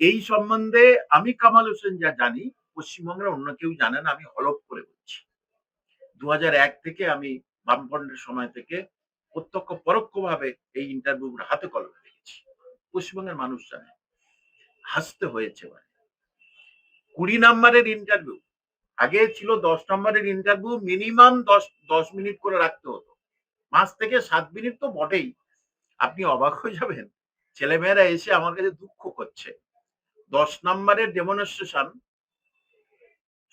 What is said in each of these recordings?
এই সম্বন্ধে আমি কামাল হোসেন যা জানি, পশ্চিমবঙ্গের অন্য কেউ জানে না। আমি হলফ করে বলছি। ২০০১ থেকে আমি বামফ্রন্টের সময় থেকে প্রত্যক্ষ পরোক্ষভাবে এই ইন্টারভিউ গুলো হাতে কলমে দেখেছি। পশ্চিমবঙ্গের মানুষ জানে। হাসতে হয়েছে এবারে। ২০ নাম্বারের ইন্টারভিউ। আগে ছিল ১০ নাম্বারের ইন্টারভিউ, মিনিমাম ১০ মিনিট করে রাখতে হতো। ৫ থেকে ৭ মিনিট তো বটেই। আপনি অবাক হয়ে যাবেন। ছেলেমেয়েরা এসে আমার কাছে দুঃখ করছে। ১০ নাম্বারের ডেমনস্ট্রেশন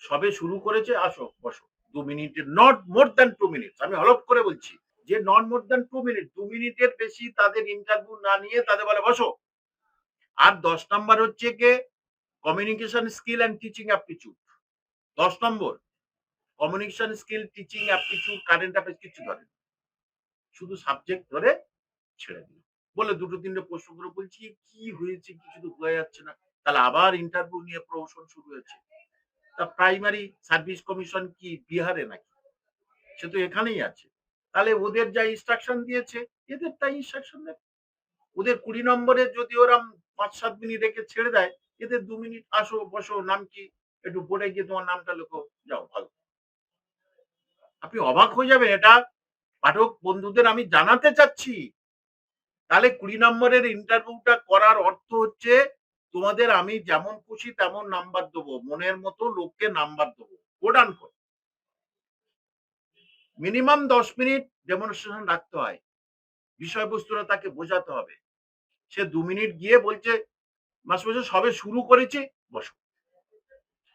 সবে শুরু করেছে, আসো বসো। ২ মিনিটের, নট মোর দ্যান ২ মিনিটস। আমি হলফ করে বলছি যে নট মোর দ্যান ২ মিনিট। ২ মিনিটের বেশি তাদের ইন্টারভিউ না নিয়ে তাদের বলে বসো। আর ১০ নাম্বার হচ্ছে গিয়ে communication skill and teaching aptitude. ১০ number communication skill, teaching aptitude, current affairs কিছু ধরে না। শুধু সাবজেক্ট ধরে ছেড়ে দিল। বলে ২ টো ৩ টে প্রশ্ন করে বলছি কি হয়েছে কিছু তো বোঝা যাচ্ছে না। তাহলে আবার ইন্টারভিউ নিয়ে প্রহসন শুরু হয়েছে। তা প্রাইমারি সার্ভিস কমিশন কি বিহারে নাকি? সে তো এখানেই আছে। তাহলে ওদের যা ইনস্ট্রাকশন দিয়েছে এদের তাই ইনস্ট্রাকশন দেবে। ওদের ২০ নম্বরে যদি ওরা ৫-৭ মিনিট রেখে ছেড়ে দেয়, এদের ২ মিনিট আসো বসো, নাম কি? একটু বোর্ডে গিয়ে তোমার নামটা লেখো, যাও ভালো। আপনি অবাক হয়ে যাবেন, এটা পাঠক বন্ধুদের আমি জানাতে চাচ্ছি। তাহলে ২০ নম্বরের ইন্টারভিউটা করার অর্থ হচ্ছে তোমাদের আমি যেমন খুশি তেমন নাম্বার দেবো। মনের মতো লোককে নাম্বার দেবো। Coat unquote. Minimum ১০ minute demonstration রাখতে হয়। বিষয়বস্তুটা তাকে বোঝাতে হবে। সে ২ মিনিট গিয়ে বলছে মাস্টারমশাই সবে শুরু করেছি, বসো।